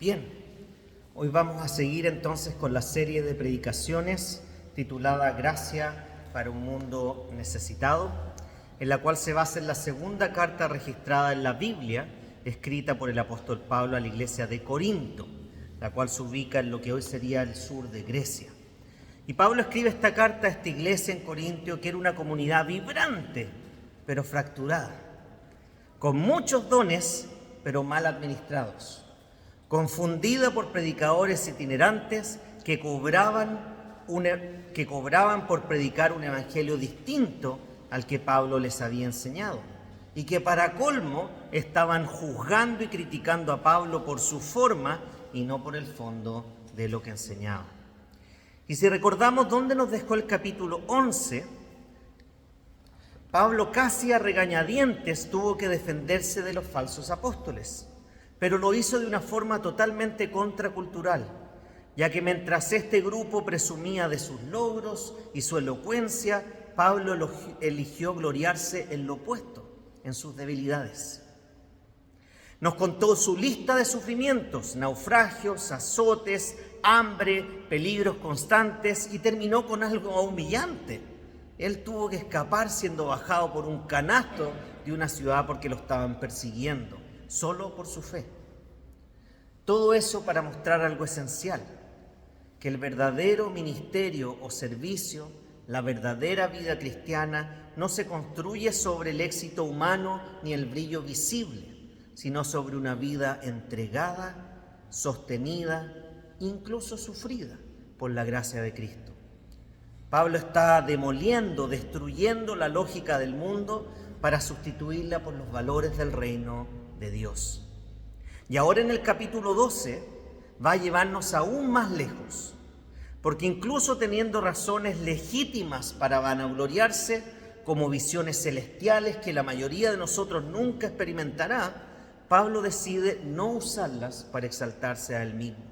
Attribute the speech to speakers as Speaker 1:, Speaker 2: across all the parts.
Speaker 1: Bien, hoy vamos a seguir entonces con la serie de predicaciones titulada Gracia para un mundo necesitado, en la cual se basa en la segunda carta registrada en la Biblia, escrita por el apóstol Pablo a la iglesia de Corinto, la cual se ubica en lo que hoy sería el sur de Grecia. Y Pablo escribe esta carta a esta iglesia en Corintio, que era una comunidad vibrante, pero fracturada, con muchos dones, pero mal administrados, confundida por predicadores itinerantes que cobraban por predicar un evangelio distinto al que Pablo les había enseñado, y que para colmo estaban juzgando y criticando a Pablo por su forma y no por el fondo de lo que enseñaba. Y si recordamos dónde nos dejó el capítulo 11, Pablo casi a regañadientes tuvo que defenderse de los falsos apóstoles, pero lo hizo de una forma totalmente contracultural, ya que mientras este grupo presumía de sus logros y su elocuencia, Pablo eligió gloriarse en lo opuesto, en sus debilidades. Nos contó su lista de sufrimientos, naufragios, azotes, hambre, peligros constantes, y terminó con algo humillante. Él tuvo que escapar siendo bajado por un canasto de una ciudad porque lo estaban persiguiendo, solo por su fe. Todo eso para mostrar algo esencial, que el verdadero ministerio o servicio, la verdadera vida cristiana, no se construye sobre el éxito humano ni el brillo visible, sino sobre una vida entregada, sostenida, incluso sufrida por la gracia de Cristo. Pablo está demoliendo, destruyendo la lógica del mundo para sustituirla por los valores del reino de Dios. Y ahora en el capítulo 12 va a llevarnos aún más lejos, porque incluso teniendo razones legítimas para vanagloriarse, como visiones celestiales que la mayoría de nosotros nunca experimentará, Pablo decide no usarlas para exaltarse a él mismo.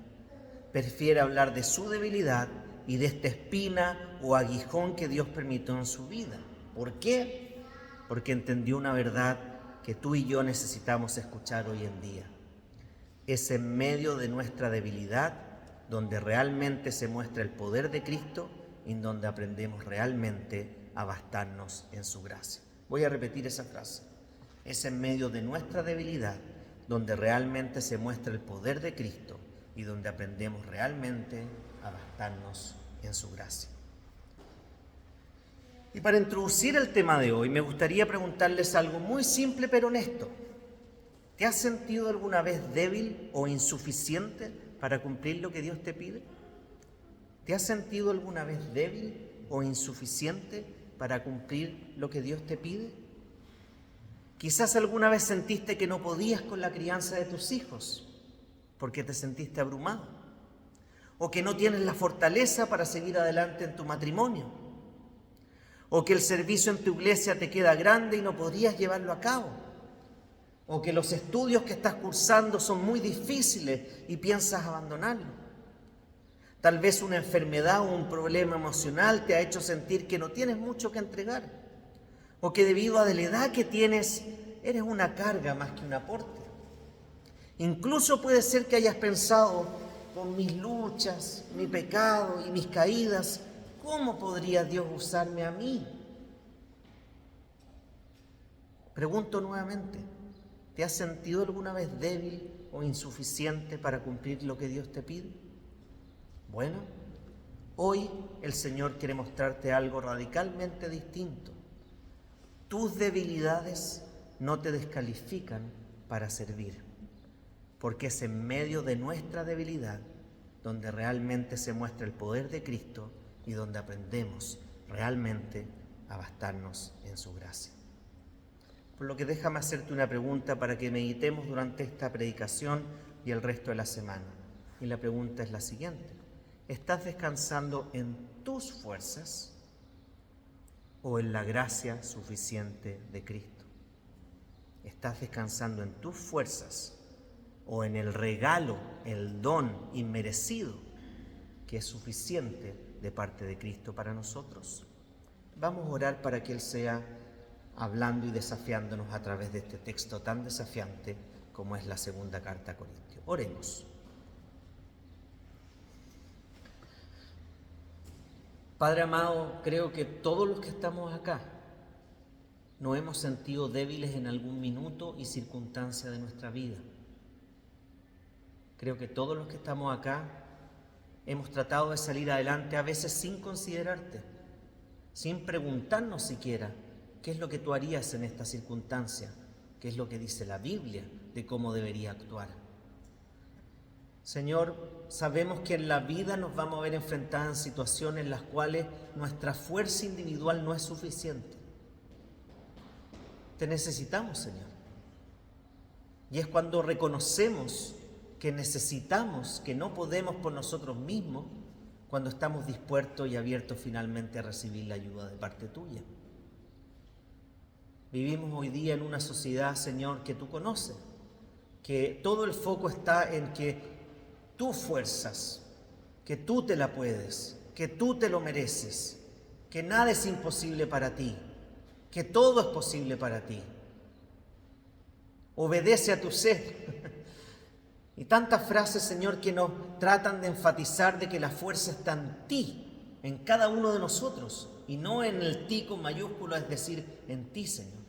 Speaker 1: Prefiere hablar de su debilidad y de esta espina o aguijón que Dios permitió en su vida. ¿Por qué? Porque entendió una verdad que tú y yo necesitamos escuchar hoy en día. Es en medio de nuestra debilidad donde realmente se muestra el poder de Cristo y en donde aprendemos realmente a bastarnos en su gracia. Voy a repetir esa frase. Es en medio de nuestra debilidad donde realmente se muestra el poder de Cristo y donde aprendemos realmente a bastarnos en su gracia. Y para introducir el tema de hoy, me gustaría preguntarles algo muy simple pero honesto. ¿Te has sentido alguna vez débil o insuficiente para cumplir lo que Dios te pide? ¿Te has sentido alguna vez débil o insuficiente para cumplir lo que Dios te pide? Quizás alguna vez sentiste que no podías con la crianza de tus hijos porque te sentiste abrumado, o que no tienes la fortaleza para seguir adelante en tu matrimonio, o que el servicio en tu iglesia te queda grande y no podrías llevarlo a cabo, o que los estudios que estás cursando son muy difíciles y piensas abandonarlo. Tal vez una enfermedad o un problema emocional te ha hecho sentir que no tienes mucho que entregar, o que debido a la edad que tienes, eres una carga más que un aporte. Incluso puede ser que hayas pensado, con mis luchas, mi pecado y mis caídas, ¿cómo podría Dios usarme a mí? Pregunto nuevamente, ¿te has sentido alguna vez débil o insuficiente para cumplir lo que Dios te pide? Bueno, hoy el Señor quiere mostrarte algo radicalmente distinto. Tus debilidades no te descalifican para servir, porque es en medio de nuestra debilidad donde realmente se muestra el poder de Cristo y donde aprendemos realmente a bastarnos en su gracia. Por lo que déjame hacerte una pregunta para que meditemos durante esta predicación y el resto de la semana. Y la pregunta es la siguiente: ¿estás descansando en tus fuerzas o en la gracia suficiente de Cristo? ¿Estás descansando en tus fuerzas o en el regalo, el don inmerecido que es suficiente de parte de Cristo para nosotros? Vamos a orar para que Él sea hablando y desafiándonos a través de este texto tan desafiante como es la segunda carta a Corintios. Oremos. Padre amado, creo que todos los que estamos acá nos hemos sentido débiles en algún minuto y circunstancia de nuestra vida. Creo que todos los que estamos acá hemos tratado de salir adelante a veces sin considerarte, sin preguntarnos siquiera qué es lo que tú harías en esta circunstancia, qué es lo que dice la Biblia de cómo debería actuar. Señor, sabemos que en la vida nos vamos a ver enfrentados en situaciones en las cuales nuestra fuerza individual no es suficiente. Te necesitamos, Señor. Y es cuando reconocemos que necesitamos, que no podemos por nosotros mismos, cuando estamos dispuestos y abiertos finalmente a recibir la ayuda de parte tuya. Vivimos hoy día en una sociedad, Señor, que tú conoces, que todo el foco está en que tú fuerzas, que tú te la puedes, que tú te lo mereces, que nada es imposible para ti, que todo es posible para ti. Obedece a tu ser. Y tantas frases, Señor, que nos tratan de enfatizar de que la fuerza está en ti, en cada uno de nosotros, y no en el ti con mayúscula, es decir, en ti, Señor.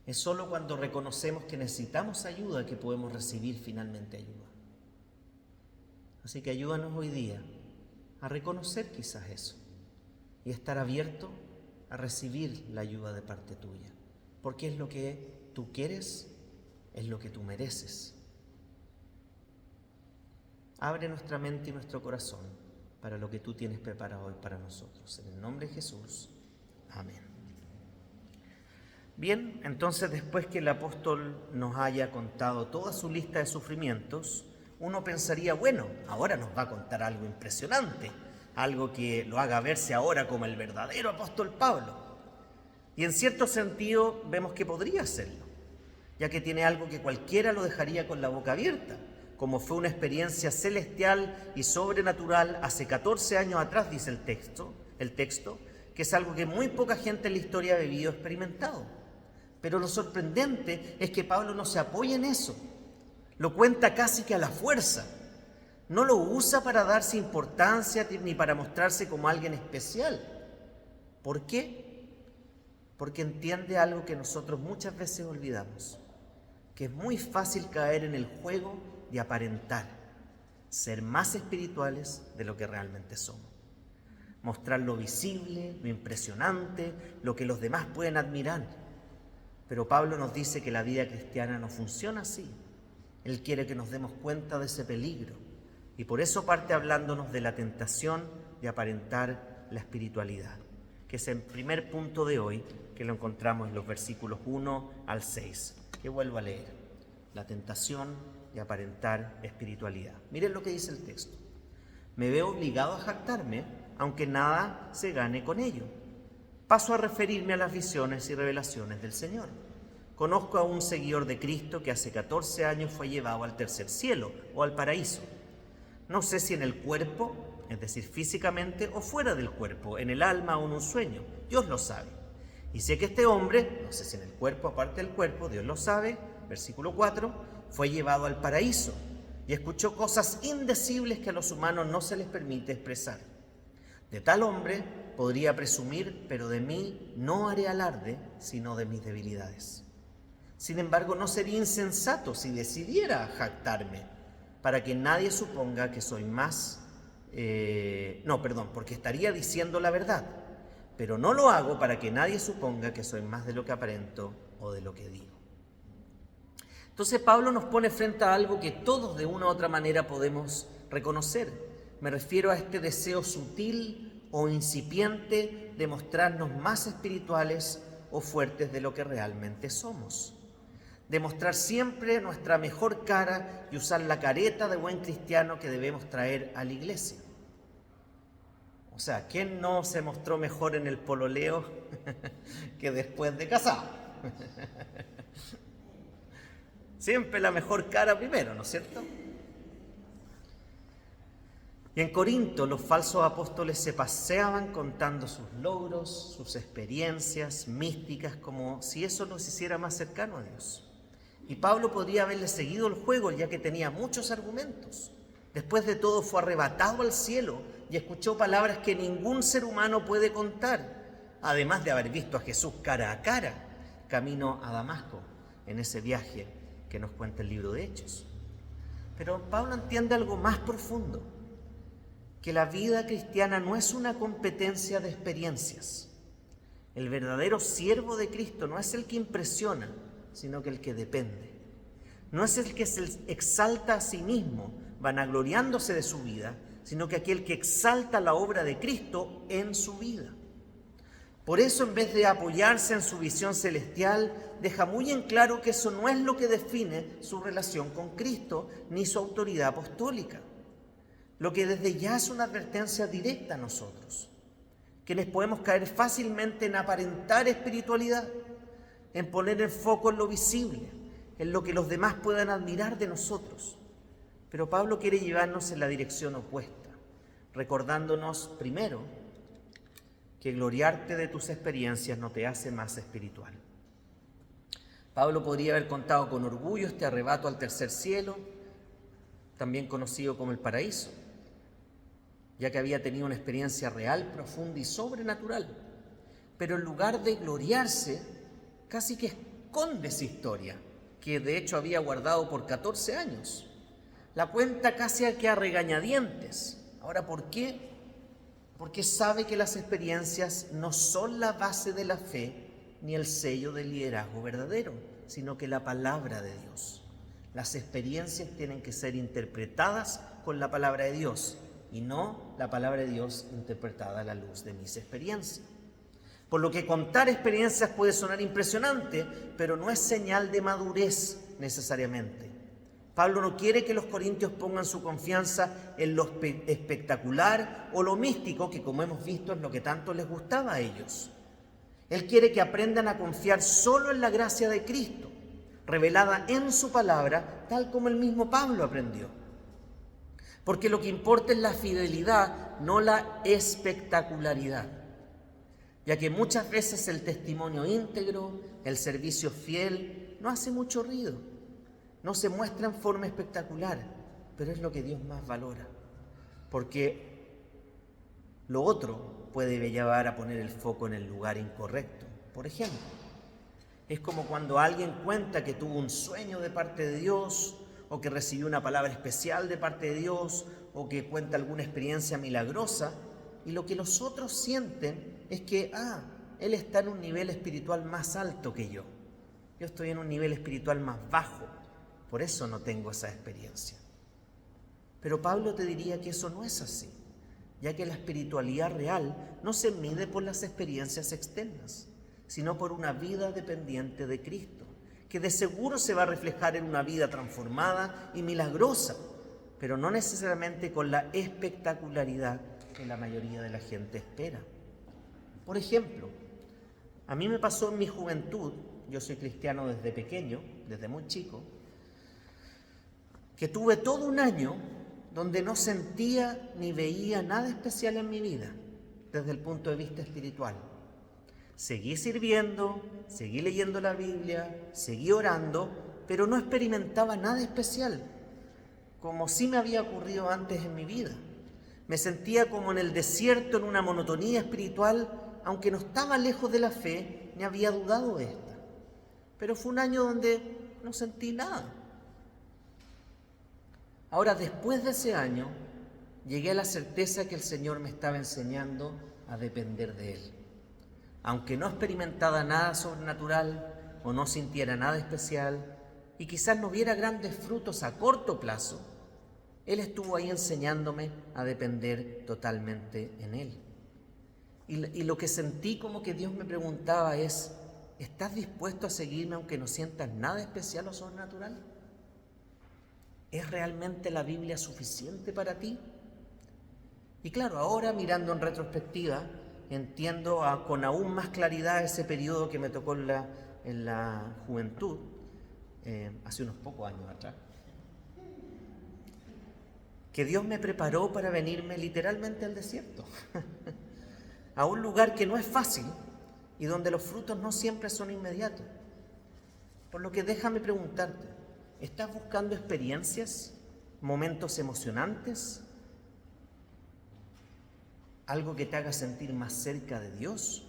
Speaker 1: Es solo cuando reconocemos que necesitamos ayuda que podemos recibir finalmente ayuda. Así que ayúdanos hoy día a reconocer quizás eso y estar abierto a recibir la ayuda de parte tuya, porque es lo que tú quieres, es lo que tú mereces. Abre nuestra mente y nuestro corazón para lo que tú tienes preparado hoy para nosotros. En el nombre de Jesús. Amén. Bien, entonces después que el apóstol nos haya contado toda su lista de sufrimientos, uno pensaría, bueno, ahora nos va a contar algo impresionante, algo que lo haga verse ahora como el verdadero apóstol Pablo. Y en cierto sentido vemos que podría hacerlo, ya que tiene algo que cualquiera lo dejaría con la boca abierta, como fue una experiencia celestial y sobrenatural hace 14 años atrás, dice el texto, que es algo que muy poca gente en la historia ha vivido o experimentado. Pero lo sorprendente es que Pablo no se apoya en eso, lo cuenta casi que a la fuerza, no lo usa para darse importancia ni para mostrarse como alguien especial. ¿Por qué? Porque entiende algo que nosotros muchas veces olvidamos, que es muy fácil caer en el juego de aparentar, ser más espirituales de lo que realmente somos. Mostrar lo visible, lo impresionante, lo que los demás pueden admirar. Pero Pablo nos dice que la vida cristiana no funciona así. Él quiere que nos demos cuenta de ese peligro. Y por eso parte hablándonos de la tentación de aparentar la espiritualidad, que es el primer punto de hoy, que lo encontramos en los versículos 1 al 6, que vuelvo a leer. La tentación de aparentar espiritualidad. Miren lo que dice el texto. Me veo obligado a jactarme, aunque nada se gane con ello. Paso a referirme a las visiones y revelaciones del Señor. Conozco a un seguidor de Cristo que hace 14 años fue llevado al tercer cielo o al paraíso. No sé si en el cuerpo, es decir, físicamente, o fuera del cuerpo, en el alma o en un sueño. Dios lo sabe. Y sé que este hombre, no sé si en el cuerpo, aparte del cuerpo, Dios lo sabe, versículo 4, fue llevado al paraíso y escuchó cosas indecibles que a los humanos no se les permite expresar. De tal hombre podría presumir, pero de mí no haré alarde, sino de mis debilidades. Sin embargo, no sería insensato si decidiera jactarme, para que nadie suponga que soy más... porque estaría diciendo la verdad, pero no lo hago para que nadie suponga que soy más de lo que aparento o de lo que digo. Entonces Pablo nos pone frente a algo que todos de una u otra manera podemos reconocer. Me refiero a este deseo sutil o incipiente de mostrarnos más espirituales o fuertes de lo que realmente somos. De mostrar siempre nuestra mejor cara y usar la careta de buen cristiano que debemos traer a la iglesia. O sea, ¿quién no se mostró mejor en el pololeo que después de casado? Siempre la mejor cara primero, ¿no es cierto? Y en Corinto los falsos apóstoles se paseaban contando sus logros, sus experiencias místicas, como si eso nos hiciera más cercanos a Dios. Y Pablo podría haberle seguido el juego, ya que tenía muchos argumentos. Después de todo fue arrebatado al cielo y escuchó palabras que ningún ser humano puede contar, además de haber visto a Jesús cara a cara, camino a Damasco, en ese viaje que nos cuenta el libro de Hechos. Pero Pablo entiende algo más profundo, que la vida cristiana no es una competencia de experiencias. El verdadero siervo de Cristo no es el que impresiona, sino que el que depende. No es el que se exalta a sí mismo, vanagloriándose de su vida, sino que aquel que exalta la obra de Cristo en su vida. Por eso, en vez de apoyarse en su visión celestial, deja muy en claro que eso no es lo que define su relación con Cristo ni su autoridad apostólica. Lo que desde ya es una advertencia directa a nosotros, quienes podemos caer fácilmente en aparentar espiritualidad, en poner el foco en lo visible, en lo que los demás puedan admirar de nosotros. Pero Pablo quiere llevarnos en la dirección opuesta, recordándonos primero que gloriarte de tus experiencias no te hace más espiritual. Pablo podría haber contado con orgullo este arrebato al tercer cielo, también conocido como el paraíso, ya que había tenido una experiencia real, profunda y sobrenatural. Pero en lugar de gloriarse, casi que esconde esa historia, que de hecho había guardado por 14 años. La cuenta casi que a regañadientes. Ahora, ¿por qué? Porque sabe que las experiencias no son la base de la fe ni el sello del liderazgo verdadero, sino que la palabra de Dios. Las experiencias tienen que ser interpretadas con la palabra de Dios y no la palabra de Dios interpretada a la luz de mis experiencias. Por lo que contar experiencias puede sonar impresionante, pero no es señal de madurez necesariamente. Pablo no quiere que los corintios pongan su confianza en lo espectacular o lo místico, que como hemos visto es lo que tanto les gustaba a ellos. Él quiere que aprendan a confiar solo en la gracia de Cristo, revelada en su palabra, tal como el mismo Pablo aprendió. Porque lo que importa es la fidelidad, no la espectacularidad, ya que muchas veces el testimonio íntegro, el servicio fiel, no hace mucho ruido, no se muestra en forma espectacular, pero es lo que Dios más valora, porque lo otro puede llevar a poner el foco en el lugar incorrecto. Por ejemplo, es como cuando alguien cuenta que tuvo un sueño de parte de Dios, o que recibió una palabra especial de parte de Dios, o que cuenta alguna experiencia milagrosa, y lo que los otros sienten es que, él está en un nivel espiritual más alto que yo estoy en un nivel espiritual más bajo, por eso no tengo esa experiencia. Pero Pablo te diría que eso no es así, ya que la espiritualidad real no se mide por las experiencias externas, sino por una vida dependiente de Cristo, que de seguro se va a reflejar en una vida transformada y milagrosa, pero no necesariamente con la espectacularidad que la mayoría de la gente espera. Por ejemplo, a mí me pasó en mi juventud, yo soy cristiano desde pequeño, desde muy chico, que tuve todo un año donde no sentía ni veía nada especial en mi vida desde el punto de vista espiritual. Seguí sirviendo, seguí leyendo la Biblia, seguí orando, pero no experimentaba nada especial, como sí me había ocurrido antes en mi vida. Me sentía como en el desierto, en una monotonía espiritual, aunque no estaba lejos de la fe, ni había dudado de esta. Pero fue un año donde no sentí nada. Ahora, después de ese año, llegué a la certeza que el Señor me estaba enseñando a depender de Él. Aunque no experimentara nada sobrenatural o no sintiera nada especial y quizás no viera grandes frutos a corto plazo, Él estuvo ahí enseñándome a depender totalmente en Él. Y lo que sentí como que Dios me preguntaba es, ¿estás dispuesto a seguirme aunque no sientas nada especial o sobrenatural? ¿Es realmente la Biblia suficiente para ti? Y claro, ahora mirando en retrospectiva, entiendo con aún más claridad ese periodo que me tocó en la juventud, hace unos pocos años atrás, que Dios me preparó para venirme literalmente al desierto, a un lugar que no es fácil y donde los frutos no siempre son inmediatos. Por lo que déjame preguntarte, ¿estás buscando experiencias momentos emocionantes, algo que te haga sentir más cerca de Dios,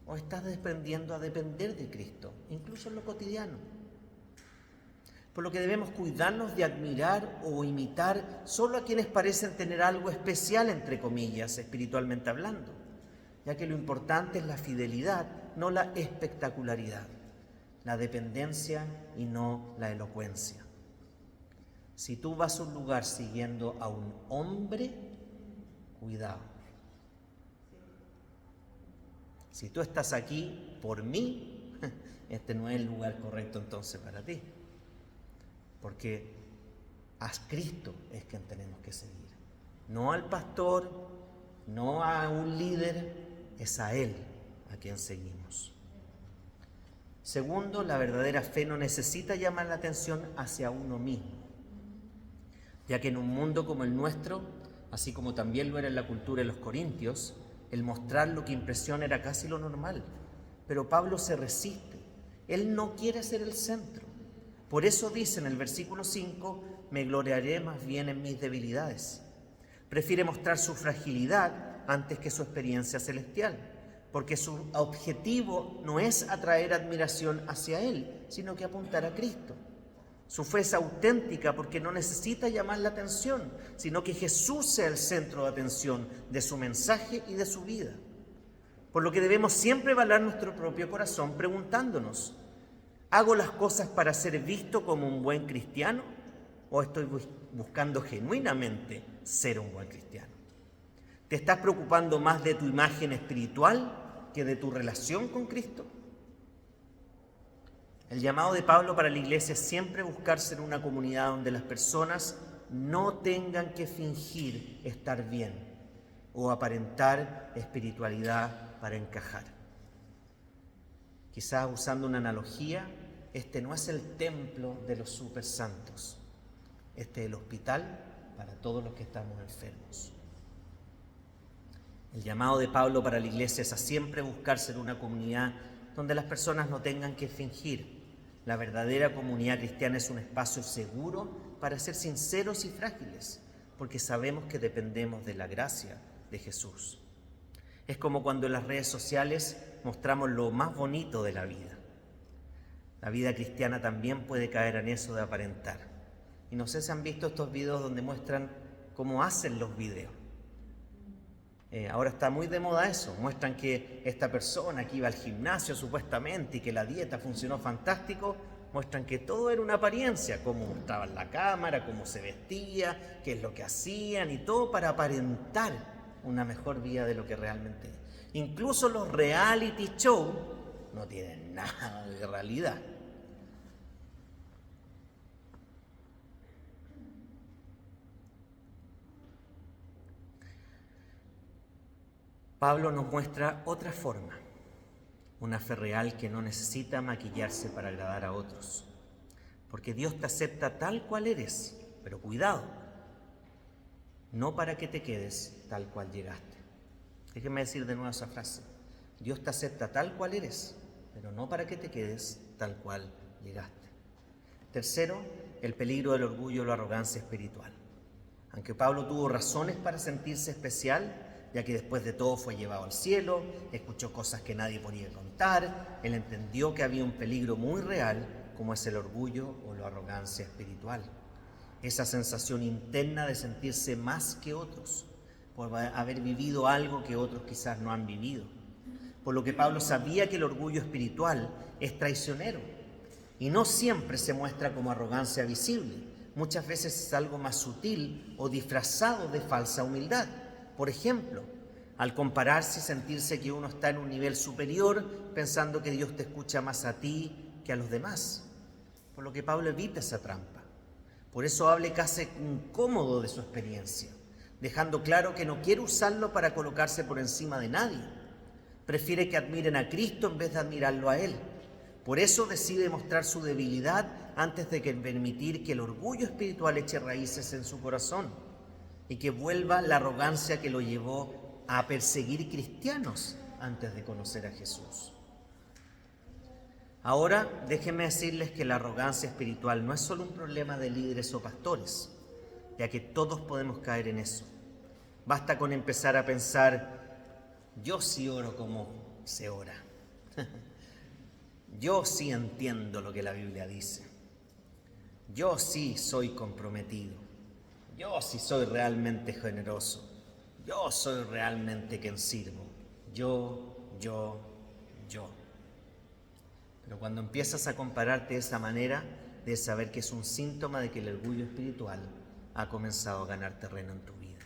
Speaker 1: o estás aprendiendo a depender de Cristo, incluso en lo cotidiano. Por lo que debemos cuidarnos de admirar o imitar solo a quienes parecen tener algo especial, entre comillas, espiritualmente hablando, ya que lo importante es la fidelidad, no la espectacularidad, la dependencia y no la elocuencia. Si tú vas a un lugar siguiendo a un hombre, cuidado. Si tú estás aquí por mí, este no es el lugar correcto entonces para ti. Porque a Cristo es quien tenemos que seguir. No al pastor, no a un líder, es a Él a quien seguimos. Segundo, la verdadera fe no necesita llamar la atención hacia uno mismo, ya que en un mundo como el nuestro, así como también lo era en la cultura de los corintios, el mostrar lo que impresiona era casi lo normal. Pero Pablo se resiste. Él no quiere ser el centro. Por eso dice en el versículo 5, me gloriaré más bien en mis debilidades. Prefiere mostrar su fragilidad antes que su experiencia celestial, porque su objetivo no es atraer admiración hacia Él, sino que apuntar a Cristo. Su fe es auténtica porque no necesita llamar la atención, sino que Jesús sea el centro de atención de su mensaje y de su vida. Por lo que debemos siempre evaluar nuestro propio corazón preguntándonos, ¿hago las cosas para ser visto como un buen cristiano o estoy buscando genuinamente ser un buen cristiano? ¿Te estás preocupando más de tu imagen espiritual que de tu relación con Cristo? El llamado de Pablo para la iglesia es siempre buscar ser una comunidad donde las personas no tengan que fingir estar bien o aparentar espiritualidad para encajar. Quizás usando una analogía, este no es el templo de los supersantos, este es el hospital para todos los que estamos enfermos. El llamado de Pablo para la iglesia es a siempre buscar ser una comunidad donde las personas no tengan que fingir. La verdadera comunidad cristiana es un espacio seguro para ser sinceros y frágiles, porque sabemos que dependemos de la gracia de Jesús. Es como cuando en las redes sociales mostramos lo más bonito de la vida. La vida cristiana también puede caer en eso de aparentar. Y no sé si han visto estos videos donde muestran cómo hacen los videos. Ahora está muy de moda eso. Muestran que esta persona que iba al gimnasio supuestamente y que la dieta funcionó fantástico, muestran que todo era una apariencia, cómo mostraban la cámara, cómo se vestía, qué es lo que hacían y todo para aparentar una mejor vida de lo que realmente es. Incluso los reality show no tienen nada de realidad. Pablo nos muestra otra forma, una fe real que no necesita maquillarse para agradar a otros, porque Dios te acepta tal cual eres, pero cuidado, no para que te quedes tal cual llegaste. Déjenme decir de nuevo esa frase, Dios te acepta tal cual eres, pero no para que te quedes tal cual llegaste. Tercero, el peligro del orgullo o la arrogancia espiritual. Aunque Pablo tuvo razones para sentirse especial, ya que después de todo fue llevado al cielo, escuchó cosas que nadie podía contar, él entendió que había un peligro muy real, como es el orgullo o la arrogancia espiritual. Esa sensación interna de sentirse más que otros, por haber vivido algo que otros quizás no han vivido. Por lo que Pablo sabía que el orgullo espiritual es traicionero y no siempre se muestra como arrogancia visible. Muchas veces es algo más sutil o disfrazado de falsa humildad. Por ejemplo, al compararse y sentirse que uno está en un nivel superior, pensando que Dios te escucha más a ti que a los demás. Por lo que Pablo evita esa trampa. Por eso habla casi incómodo de su experiencia, dejando claro que no quiere usarlo para colocarse por encima de nadie. Prefiere que admiren a Cristo en vez de admirarlo a Él. Por eso decide mostrar su debilidad antes de permitir que el orgullo espiritual eche raíces en su corazón y que vuelva la arrogancia que lo llevó a perseguir cristianos antes de conocer a Jesús. Ahora, déjenme decirles que la arrogancia espiritual no es solo un problema de líderes o pastores, ya que todos podemos caer en eso. Basta con empezar a pensar, yo sí oro como se ora. Yo sí entiendo lo que la Biblia dice. Yo sí soy comprometido. Yo sí soy realmente generoso. Yo soy realmente quien sirvo. Yo. Pero cuando empiezas a compararte de esa manera, debes saber que es un síntoma de que el orgullo espiritual ha comenzado a ganar terreno en tu vida.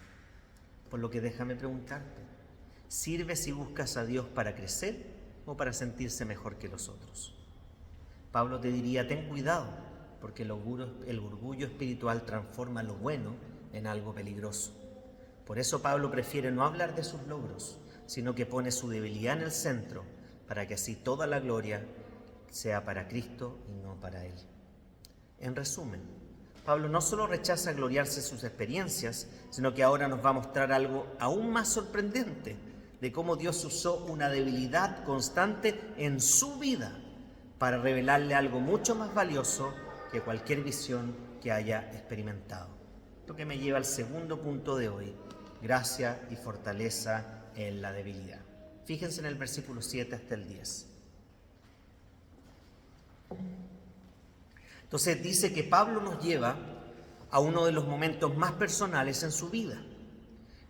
Speaker 1: Por lo que déjame preguntarte, ¿sirves y buscas a Dios para crecer o para sentirse mejor que los otros? Pablo te diría, ten cuidado, porque el orgullo espiritual transforma lo bueno en algo peligroso. Por eso Pablo prefiere no hablar de sus logros, sino que pone su debilidad en el centro, para que así toda la gloria sea para Cristo y no para Él. En resumen, Pablo no solo rechaza gloriarse en sus experiencias, sino que ahora nos va a mostrar algo aún más sorprendente de cómo Dios usó una debilidad constante en su vida para revelarle algo mucho más valioso que cualquier visión que haya experimentado. Lo que me lleva al segundo punto de hoy, gracia y fortaleza en la debilidad. Fíjense en el versículo 7 hasta el 10. Entonces dice que Pablo nos lleva a uno de los momentos más personales en su vida.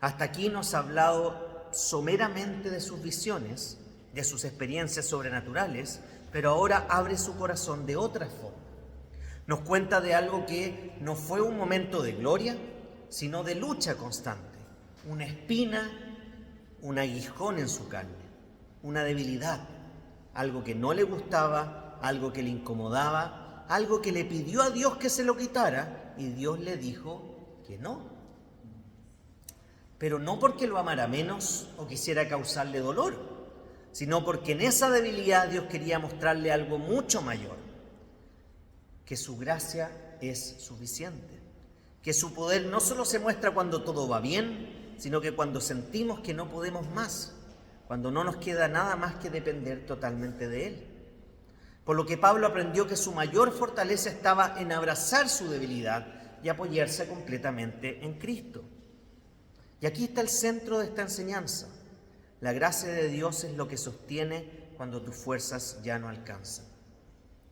Speaker 1: Hasta aquí nos ha hablado someramente de sus visiones, de sus experiencias sobrenaturales, pero ahora abre su corazón de otra forma. Nos cuenta de algo que no fue un momento de gloria, sino de lucha constante, una espina, un aguijón en su carne, una debilidad, algo que no le gustaba, algo que le incomodaba, algo que le pidió a Dios que se lo quitara y Dios le dijo que no. Pero no porque lo amara menos o quisiera causarle dolor, sino porque en esa debilidad Dios quería mostrarle algo mucho mayor, que su gracia es suficiente, que su poder no solo se muestra cuando todo va bien, sino que cuando sentimos que no podemos más, cuando no nos queda nada más que depender totalmente de Él. Por lo que Pablo aprendió que su mayor fortaleza estaba en abrazar su debilidad y apoyarse completamente en Cristo. Y aquí está el centro de esta enseñanza. La gracia de Dios es lo que sostiene cuando tus fuerzas ya no alcanzan.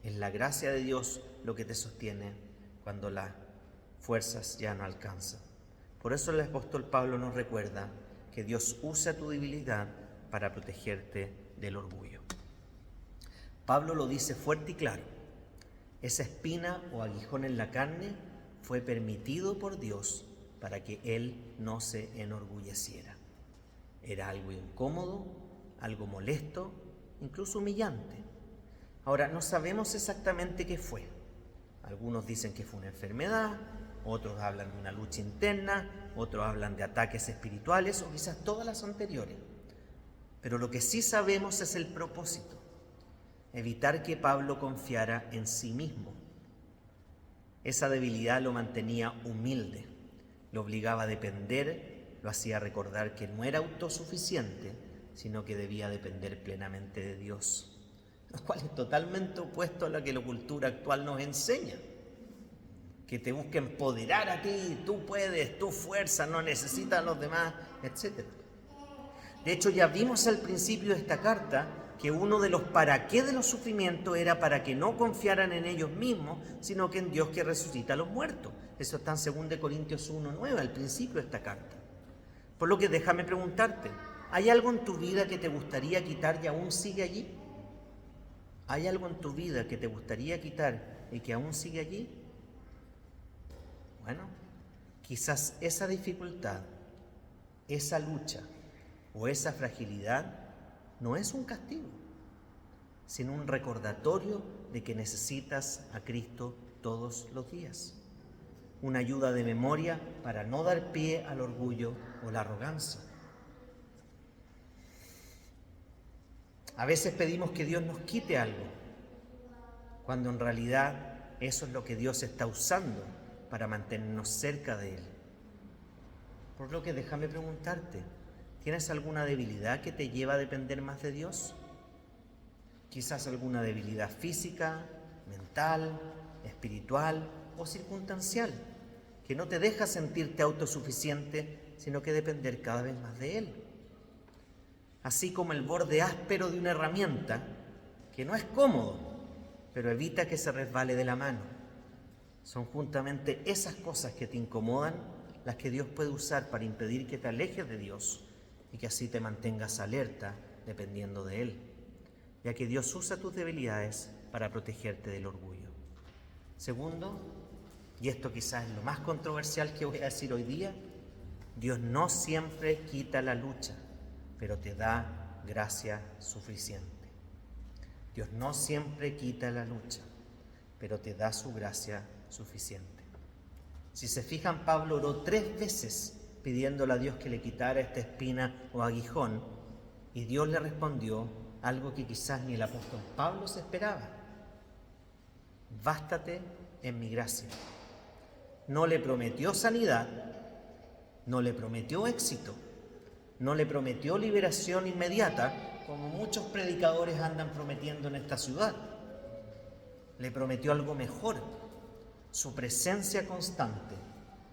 Speaker 1: Es la gracia de Dios lo que te sostiene cuando las fuerzas ya no alcanzan. Por eso el apóstol Pablo nos recuerda que Dios usa tu debilidad para protegerte del orgullo. Pablo lo dice fuerte y claro. Esa espina o aguijón en la carne fue permitido por Dios para que Él no se enorgulleciera. Era algo incómodo, algo molesto, incluso humillante. Ahora, no sabemos exactamente qué fue. Algunos dicen que fue una enfermedad, otros hablan de una lucha interna, otros hablan de ataques espirituales o quizás todas las anteriores. Pero lo que sí sabemos es el propósito. Evitar que Pablo confiara en sí mismo. Esa debilidad lo mantenía humilde, lo obligaba a depender, lo hacía recordar que no era autosuficiente, sino que debía depender plenamente de Dios, lo cual es totalmente opuesto a lo que la cultura actual nos enseña, que te busca empoderar a ti, tú puedes, tu fuerza, no necesitas a los demás, etc. De hecho, ya vimos al principio de esta carta que uno de los para qué de los sufrimientos era para que no confiaran en ellos mismos, sino que en Dios que resucita a los muertos. Eso está en 2 Corintios 1:9, al principio de esta carta. Por lo que déjame preguntarte, ¿hay algo en tu vida que te gustaría quitar y aún sigue allí? ¿Hay algo en tu vida que te gustaría quitar y que aún sigue allí? Bueno, quizás esa dificultad, esa lucha o esa fragilidad no es un castigo, sino un recordatorio de que necesitas a Cristo todos los días. Una ayuda de memoria para no dar pie al orgullo o la arrogancia. A veces pedimos que Dios nos quite algo, cuando en realidad eso es lo que Dios está usando para mantenernos cerca de Él. Por lo que déjame preguntarte, ¿tienes alguna debilidad que te lleva a depender más de Dios? quizás alguna debilidad física, mental, espiritual o circunstancial, que no te deja sentirte autosuficiente, sino que depender cada vez más de Él. Así como el borde áspero de una herramienta, que no es cómodo, pero evita que se resbale de la mano. Son justamente esas cosas que te incomodan las que Dios puede usar para impedir que te alejes de Dios y que así te mantengas alerta dependiendo de Él, ya que Dios usa tus debilidades para protegerte del orgullo. Segundo, y esto quizás es lo más controversial que voy a decir hoy día, Dios no siempre quita la lucha, pero te da gracia suficiente. Dios no siempre quita la lucha, pero te da su gracia suficiente. Si se fijan, Pablo oró 3 veces pidiéndole a Dios que le quitara esta espina o aguijón, y Dios le respondió algo que quizás ni el apóstol Pablo se esperaba: bástate en mi gracia. No le prometió sanidad, no le prometió éxito, no le prometió liberación inmediata, como muchos predicadores andan prometiendo en esta ciudad. Le prometió algo mejor: su presencia constante,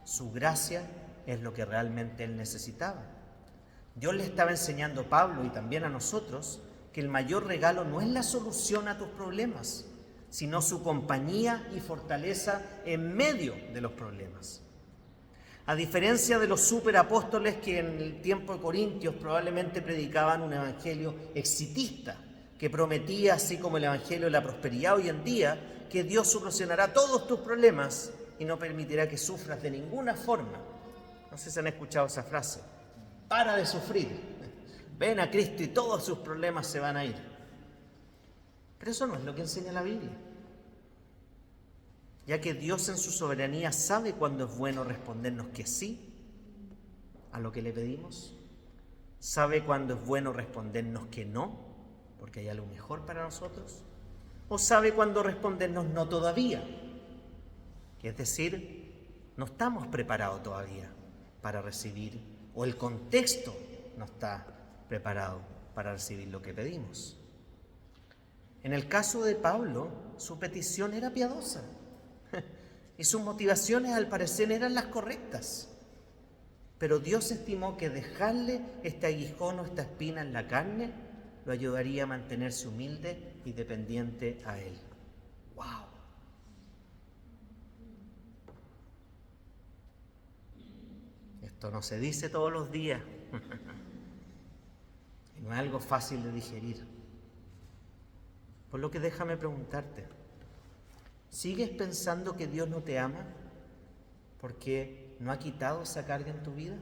Speaker 1: su gracia es lo que realmente él necesitaba. Dios le estaba enseñando a Pablo y también a nosotros que el mayor regalo no es la solución a tus problemas, sino su compañía y fortaleza en medio de los problemas. A diferencia de los superapóstoles que en el tiempo de Corintios probablemente predicaban un evangelio exitista, que prometía, así como el evangelio de la prosperidad hoy en día, que Dios solucionará todos tus problemas y no permitirá que sufras de ninguna forma. No sé si han escuchado esa frase: para de sufrir, ven a Cristo y todos sus problemas se van a ir. Pero eso no es lo que enseña la Biblia, ya que Dios en su soberanía sabe cuándo es bueno respondernos que sí a lo que le pedimos, sabe cuándo es bueno respondernos que no, porque hay algo mejor para nosotros, o sabe cuándo respondernos no todavía, que es decir, no estamos preparados todavía para recibir, o el contexto no está preparado para recibir lo que pedimos. En el caso de Pablo, su petición era piadosa y sus motivaciones al parecer eran las correctas, pero Dios estimó que dejarle este aguijón o esta espina en la carne lo ayudaría a mantenerse humilde y dependiente a Él. ¡Wow! Esto no se dice todos los días y no es algo fácil de digerir. Por lo que déjame preguntarte: ¿sigues pensando que Dios no te ama porque no ha quitado esa carga en tu vida?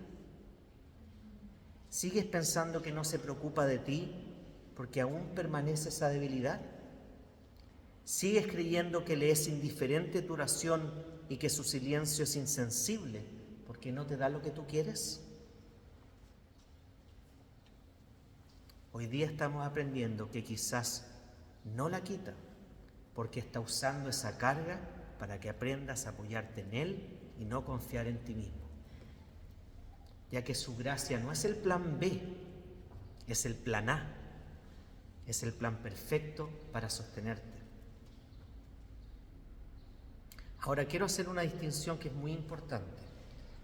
Speaker 1: ¿Sigues pensando que no se preocupa de ti porque aún permanece esa debilidad? ¿Sigues creyendo que le es indiferente tu oración y que su silencio es insensible porque no te da lo que tú quieres? Hoy día estamos aprendiendo que quizás no la quita, porque está usando esa carga para que aprendas a apoyarte en Él y no confiar en ti mismo, ya que su gracia no es el plan B, es el plan A, es el plan perfecto para sostenerte. Ahora quiero hacer una distinción que es muy importante.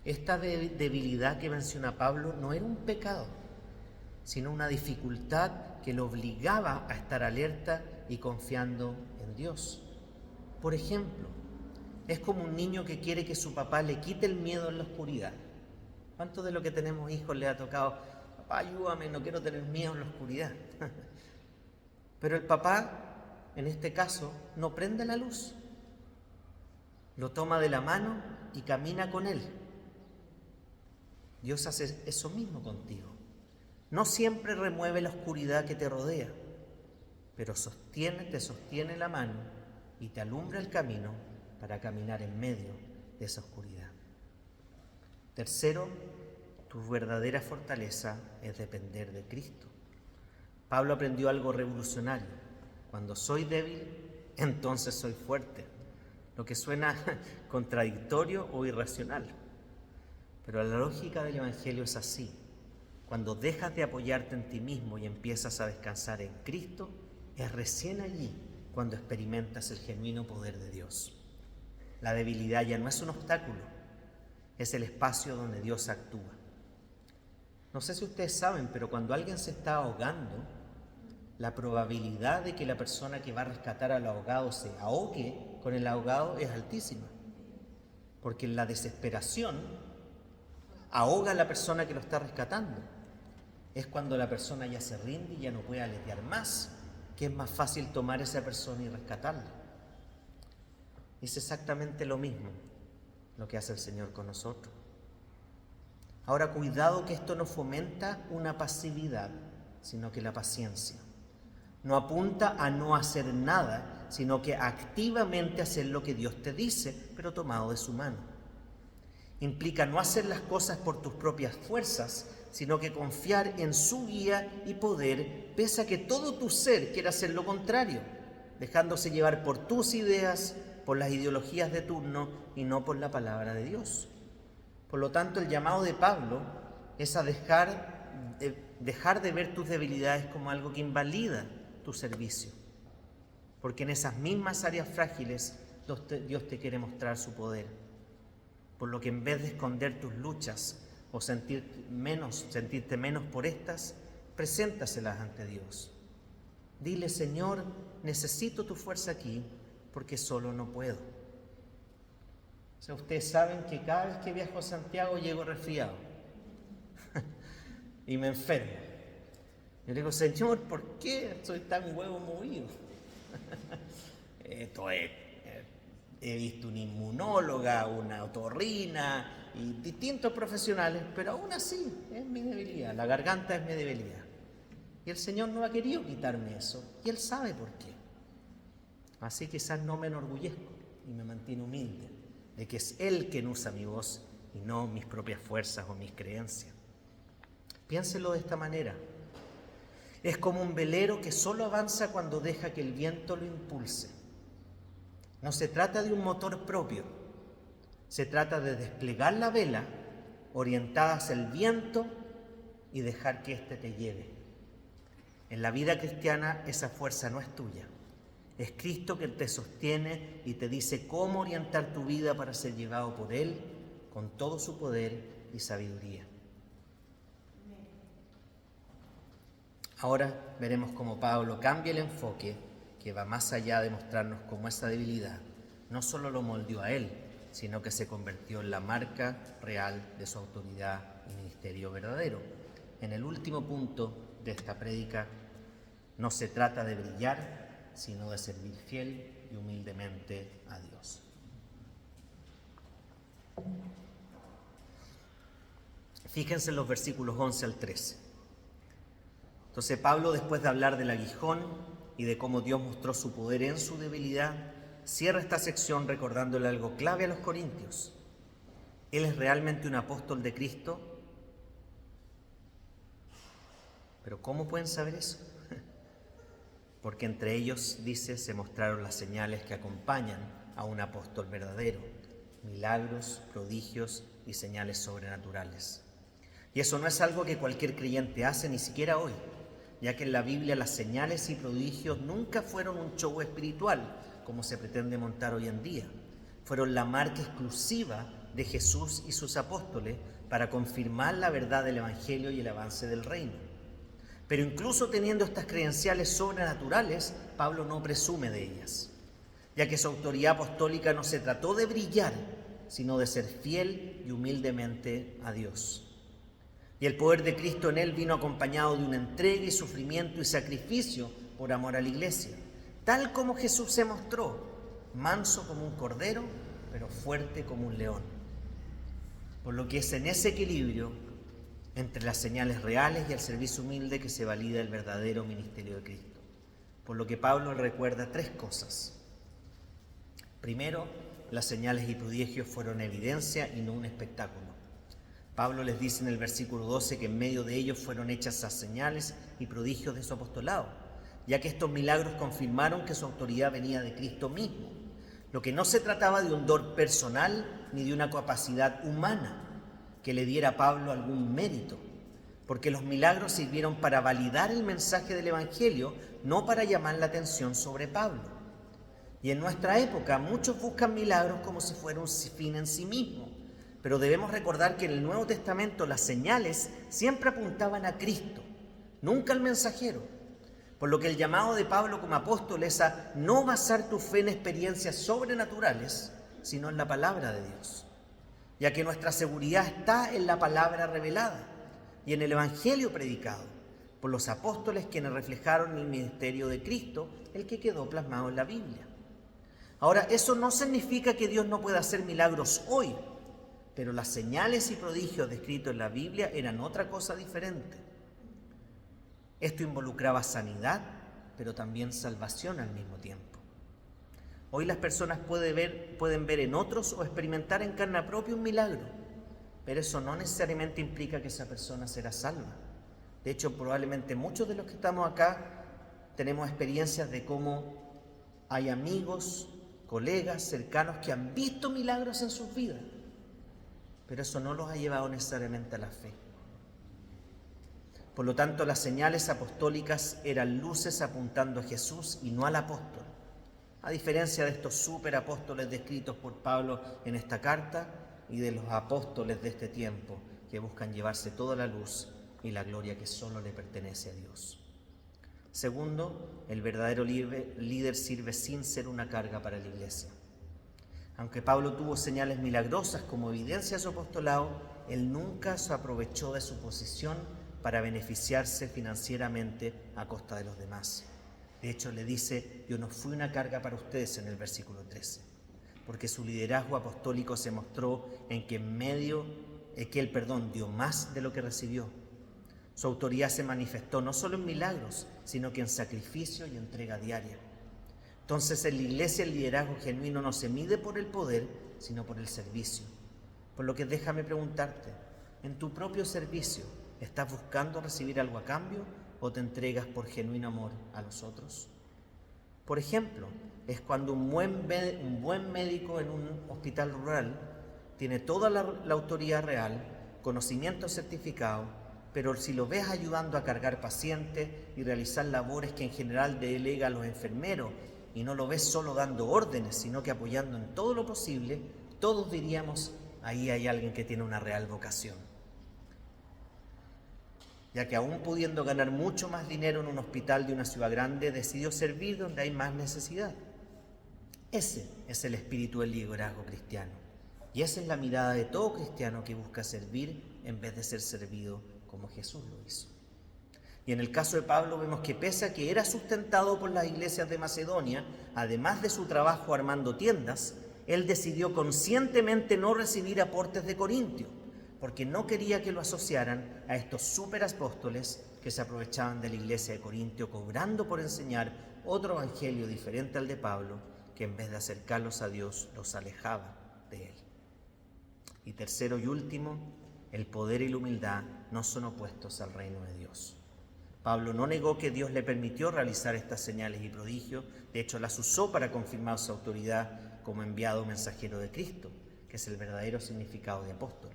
Speaker 1: Esta debilidad que menciona Pablo no era un pecado, sino una dificultad que lo obligaba a estar alerta y confiando en Dios. Por ejemplo, es como un niño que quiere que su papá le quite el miedo en la oscuridad. ¿Cuántos de los que tenemos hijos le ha tocado: papá, ayúdame, no quiero tener miedo en la oscuridad? Pero el papá, en este caso, no prende la luz, lo toma de la mano y camina con él. Dios hace eso mismo contigo. No siempre remueve la oscuridad que te rodea, pero te sostiene la mano y te alumbra el camino para caminar en medio de esa oscuridad. Tercero, tu verdadera fortaleza es depender de Cristo. Pablo aprendió algo revolucionario: cuando soy débil, entonces soy fuerte. Lo que suena contradictorio o irracional, pero la lógica del Evangelio es así. Cuando dejas de apoyarte en ti mismo y empiezas a descansar en Cristo, Es recién allí cuando experimentas el genuino poder de Dios. La debilidad ya no es un obstáculo, es el espacio donde Dios actúa. No sé si ustedes saben, pero cuando alguien se está ahogando, la probabilidad de que la persona que va a rescatar al ahogado se ahogue con el ahogado es altísima. Porque en la desesperación ahoga a la persona que lo está rescatando. Es cuando la persona ya se rinde y ya no puede aletear más, que es más fácil tomar a esa persona y rescatarla. Es exactamente lo mismo lo que hace el Señor con nosotros. Ahora, cuidado que esto no fomenta una pasividad, sino que la paciencia. No apunta a no hacer nada, sino que activamente hacer lo que Dios te dice, pero tomado de su mano. Implica no hacer las cosas por tus propias fuerzas, sino que confiar en su guía y poder, pese a que todo tu ser quiera hacer lo contrario, dejándose llevar por tus ideas, por las ideologías de turno y no por la palabra de Dios. Por lo tanto, el llamado de Pablo es a dejar de ver tus debilidades como algo que invalida tu servicio, porque en esas mismas áreas frágiles Dios te quiere mostrar su poder. Por lo que en vez de esconder tus luchas o sentirte menos por estas, preséntaselas ante Dios. Dile: Señor, necesito tu fuerza aquí porque solo no puedo. O sea, ustedes saben que cada vez que viajo a Santiago llego resfriado y me enfermo. Yo le digo: Señor, ¿por qué soy tan huevo movido? He visto una inmunóloga, una otorrina y distintos profesionales, pero aún así es mi debilidad, la garganta es mi debilidad. Y el Señor no ha querido quitarme eso, y Él sabe por qué. Así quizás no me enorgullezco y me mantengo humilde, de que es Él quien usa mi voz y no mis propias fuerzas o mis creencias. Piénselo de esta manera. Es como un velero que solo avanza cuando deja que el viento lo impulse. No se trata de un motor propio, se trata de desplegar la vela orientada hacia el viento y dejar que éste te lleve. En la vida cristiana esa fuerza no es tuya, es Cristo quien te sostiene y te dice cómo orientar tu vida para ser llevado por Él con todo su poder y sabiduría. Ahora veremos cómo Pablo cambia el enfoque, que va más allá de mostrarnos cómo esa debilidad no solo lo moldeó a él, sino que se convirtió en la marca real de su autoridad y ministerio verdadero. En el último punto de esta prédica, no se trata de brillar, sino de servir fiel y humildemente a Dios. Fíjense en los versículos 11 al 13. Entonces Pablo, después de hablar del aguijón y de cómo Dios mostró su poder en su debilidad, cierra esta sección recordándole algo clave a los corintios. ¿Él es realmente un apóstol de Cristo? ¿Pero cómo pueden saber eso? Porque entre ellos, dice, se mostraron las señales que acompañan a un apóstol verdadero: milagros, prodigios y señales sobrenaturales. Y eso no es algo que cualquier creyente hace, ni siquiera hoy, ya que en la Biblia las señales y prodigios nunca fueron un show espiritual, como se pretende montar hoy en día. Fueron la marca exclusiva de Jesús y sus apóstoles para confirmar la verdad del Evangelio y el avance del reino. Pero incluso teniendo estas credenciales sobrenaturales, Pablo no presume de ellas, ya que su autoridad apostólica no se trató de brillar, sino de ser fiel y humildemente a Dios. Y el poder de Cristo en él vino acompañado de una entrega y sufrimiento y sacrificio por amor a la iglesia, tal como Jesús se mostró, manso como un cordero, pero fuerte como un león. Por lo que es en ese equilibrio entre las señales reales y el servicio humilde que se valida el verdadero ministerio de Cristo. Por lo que Pablo recuerda tres cosas. Primero, las señales y prodigios fueron evidencia y no un espectáculo. Pablo les dice en el versículo 12 que en medio de ellos fueron hechas las señales y prodigios de su apostolado, ya que estos milagros confirmaron que su autoridad venía de Cristo mismo, lo que no se trataba de un don personal ni de una capacidad humana que le diera a Pablo algún mérito, porque los milagros sirvieron para validar el mensaje del Evangelio, no para llamar la atención sobre Pablo. Y en nuestra época muchos buscan milagros como si fuera un fin en sí mismo, pero debemos recordar que en el Nuevo Testamento las señales siempre apuntaban a Cristo, nunca al mensajero. Por lo que el llamado de Pablo como apóstol es a no basar tu fe en experiencias sobrenaturales, sino en la palabra de Dios, ya que nuestra seguridad está en la palabra revelada y en el Evangelio predicado por los apóstoles, quienes reflejaron el ministerio de Cristo, el que quedó plasmado en la Biblia. Ahora, eso no significa que Dios no pueda hacer milagros hoy, pero las señales y prodigios descritos en la Biblia eran otra cosa diferente. Esto involucraba sanidad, pero también salvación al mismo tiempo. Hoy las personas pueden ver en otros o experimentar en carne propia un milagro, pero eso no necesariamente implica que esa persona será salva. De hecho, probablemente muchos de los que estamos acá tenemos experiencias de cómo hay amigos, colegas, cercanos que han visto milagros en sus vidas, pero eso no los ha llevado necesariamente a la fe. Por lo tanto, las señales apostólicas eran luces apuntando a Jesús y no al apóstol, a diferencia de estos superapóstoles descritos por Pablo en esta carta y de los apóstoles de este tiempo que buscan llevarse toda la luz y la gloria que solo le pertenece a Dios. Segundo, el verdadero líder sirve sin ser una carga para la iglesia. Aunque Pablo tuvo señales milagrosas como evidencia de su apostolado, él nunca se aprovechó de su posición para beneficiarse financieramente a costa de los demás. De hecho, le dice: yo no fui una carga para ustedes en el versículo 13, porque su liderazgo apostólico se mostró en que él dio más de lo que recibió. Su autoridad se manifestó no solo en milagros, sino que en sacrificio y entrega diaria. Entonces, en la iglesia el liderazgo genuino no se mide por el poder, sino por el servicio. Por lo que déjame preguntarte, en tu propio servicio, ¿estás buscando recibir algo a cambio o te entregas por genuino amor a los otros? Por ejemplo, es cuando un buen médico en un hospital rural tiene toda la autoridad real, conocimiento certificado, pero si lo ves ayudando a cargar pacientes y realizar labores que en general delega a los enfermeros, y no lo ves solo dando órdenes, sino que apoyando en todo lo posible, todos diríamos: ahí hay alguien que tiene una real vocación. Ya que aún pudiendo ganar mucho más dinero en un hospital de una ciudad grande, decidió servir donde hay más necesidad. Ese es el espíritu del liderazgo cristiano. Y esa es la mirada de todo cristiano que busca servir en vez de ser servido, como Jesús lo hizo. Y en el caso de Pablo vemos que pese a que era sustentado por las iglesias de Macedonia, además de su trabajo armando tiendas, él decidió conscientemente no recibir aportes de Corintio, porque no quería que lo asociaran a estos superapóstoles que se aprovechaban de la iglesia de Corintio, cobrando por enseñar otro evangelio diferente al de Pablo, que en vez de acercarlos a Dios, los alejaba de él. Y tercero y último, el poder y la humildad no son opuestos al reino de Dios. Pablo no negó que Dios le permitió realizar estas señales y prodigios, de hecho las usó para confirmar su autoridad como enviado mensajero de Cristo, que es el verdadero significado de apóstol.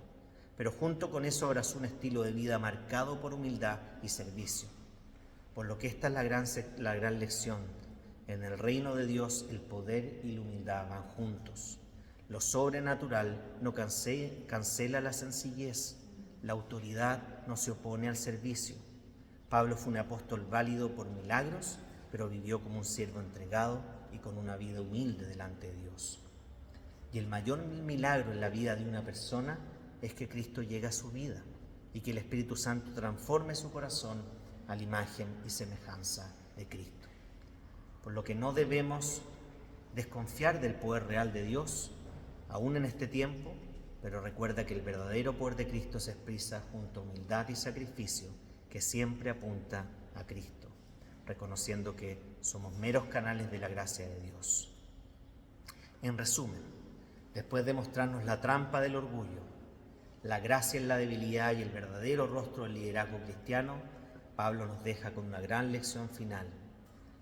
Speaker 1: Pero junto con eso abrazó un estilo de vida marcado por humildad y servicio. Por lo que esta es la gran lección. En el reino de Dios el poder y la humildad van juntos. Lo sobrenatural no cancela la sencillez. La autoridad no se opone al servicio. Pablo fue un apóstol válido por milagros, pero vivió como un siervo entregado y con una vida humilde delante de Dios. Y el mayor milagro en la vida de una persona es que Cristo llegue a su vida y que el Espíritu Santo transforme su corazón a la imagen y semejanza de Cristo. Por lo que no debemos desconfiar del poder real de Dios, aún en este tiempo, pero recuerda que el verdadero poder de Cristo se expresa junto a humildad y sacrificio, que siempre apunta a Cristo, reconociendo que somos meros canales de la gracia de Dios. En resumen, después de mostrarnos la trampa del orgullo, la gracia en la debilidad y el verdadero rostro del liderazgo cristiano, Pablo nos deja con una gran lección final.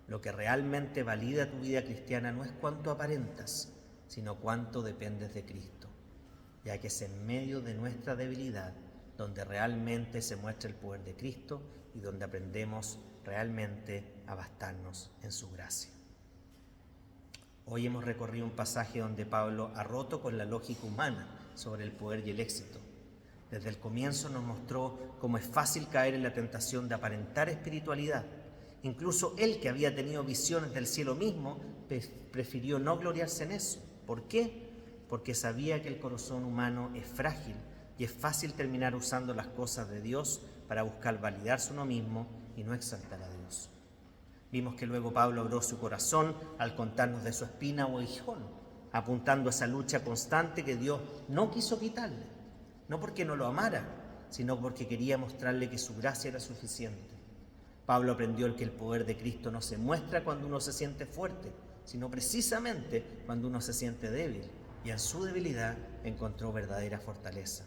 Speaker 1: Lo que realmente valida tu vida cristiana no es cuánto aparentas, sino cuánto dependes de Cristo, ya que es en medio de nuestra debilidad donde realmente se muestra el poder de Cristo y donde aprendemos realmente a bastarnos en su gracia. Hoy hemos recorrido un pasaje donde Pablo ha roto con la lógica humana sobre el poder y el éxito. Desde el comienzo nos mostró cómo es fácil caer en la tentación de aparentar espiritualidad. Incluso él, que había tenido visiones del cielo mismo, prefirió no gloriarse en eso. ¿Por qué? Porque sabía que el corazón humano es frágil y es fácil terminar usando las cosas de Dios para buscar validarse uno mismo y no exaltar a Dios. Vimos que luego Pablo abrió su corazón al contarnos de su espina o aguijón, apuntando a esa lucha constante que Dios no quiso quitarle, no porque no lo amara, sino porque quería mostrarle que su gracia era suficiente. Pablo aprendió que el poder de Cristo no se muestra cuando uno se siente fuerte, sino precisamente cuando uno se siente débil, y en su debilidad encontró verdadera fortaleza.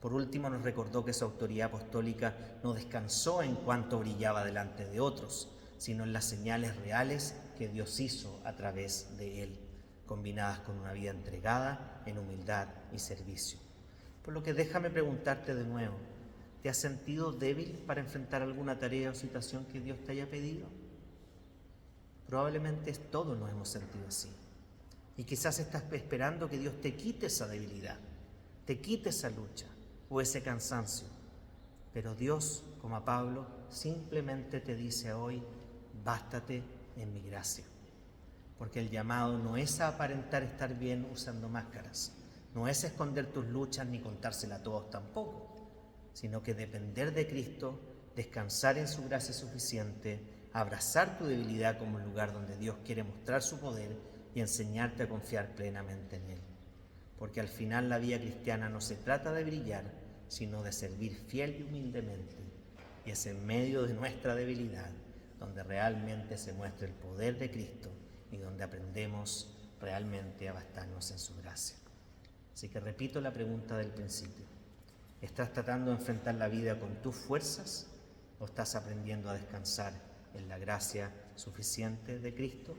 Speaker 1: Por último, nos recordó que su autoridad apostólica no descansó en cuanto brillaba delante de otros, sino en las señales reales que Dios hizo a través de él, combinadas con una vida entregada en humildad y servicio. Por lo que déjame preguntarte de nuevo, ¿te has sentido débil para enfrentar alguna tarea o situación que Dios te haya pedido? Probablemente todos nos hemos sentido así. Y quizás estás esperando que Dios te quite esa debilidad, te quite esa lucha o ese cansancio. Pero Dios, como a Pablo, simplemente te dice hoy: bástate en mi gracia. Porque el llamado no es a aparentar estar bien usando máscaras, no es esconder tus luchas ni contárselas a todos tampoco, sino que depender de Cristo, descansar en su gracia suficiente, abrazar tu debilidad como un lugar donde Dios quiere mostrar su poder y enseñarte a confiar plenamente en Él. Porque al final la vida cristiana no se trata de brillar, sino de servir fiel y humildemente. Y es en medio de nuestra debilidad donde realmente se muestra el poder de Cristo y donde aprendemos realmente a bastarnos en su gracia. Así que repito la pregunta del principio: ¿estás tratando de enfrentar la vida con tus fuerzas o estás aprendiendo a descansar en la gracia suficiente de Cristo?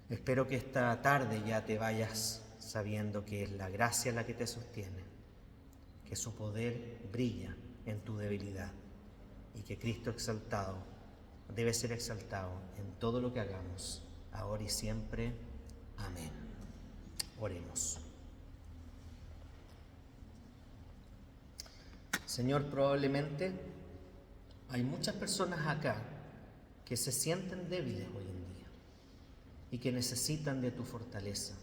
Speaker 1: Espero que esta tarde ya te vayas sabiendo que es la gracia la que te sostiene, que su poder brilla en tu debilidad y que Cristo exaltado debe ser exaltado en todo lo que hagamos, ahora y siempre. Amén. Oremos. Señor, probablemente hay muchas personas acá que se sienten débiles hoy en día y que necesitan de tu fortaleza.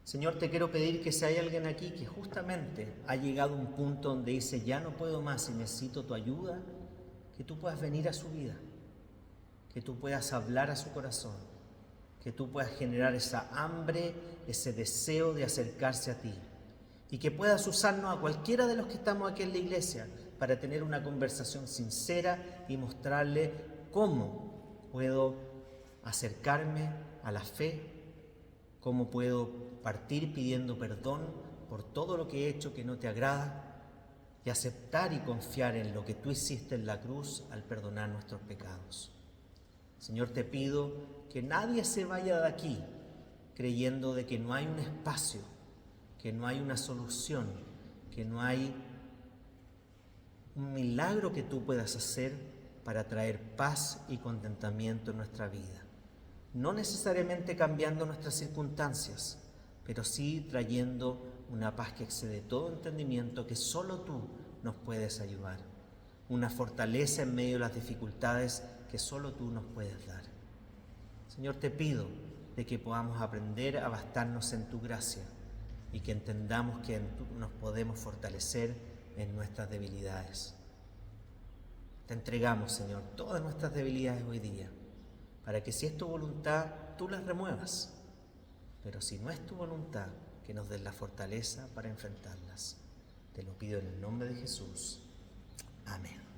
Speaker 1: Señor, te quiero pedir que si hay alguien aquí que justamente ha llegado a un punto donde dice: ya no puedo más y necesito tu ayuda, que tú puedas venir a su vida, que tú puedas hablar a su corazón, que tú puedas generar esa hambre, ese deseo de acercarse a ti, y que puedas usarnos a cualquiera de los que estamos aquí en la iglesia para tener una conversación sincera y mostrarle cómo puedo acercarme a la fe, cómo puedo partir pidiendo perdón por todo lo que he hecho que no te agrada y aceptar y confiar en lo que tú hiciste en la cruz al perdonar nuestros pecados. Señor, te pido que nadie se vaya de aquí creyendo de que no hay un espacio, que no hay una solución, que no hay un milagro que tú puedas hacer para traer paz y contentamiento en nuestra vida. No necesariamente cambiando nuestras circunstancias, pero sí trayendo una paz que excede todo entendimiento, que solo tú nos puedes ayudar. Una fortaleza en medio de las dificultades que solo tú nos puedes dar. Señor, te pido de que podamos aprender a bastarnos en tu gracia y que entendamos que nos podemos fortalecer en nuestras debilidades. Te entregamos, Señor, todas nuestras debilidades hoy día, para que si es tu voluntad, tú las remuevas. Pero si no es tu voluntad, que nos des la fortaleza para enfrentarlas. Te lo pido en el nombre de Jesús. Amén.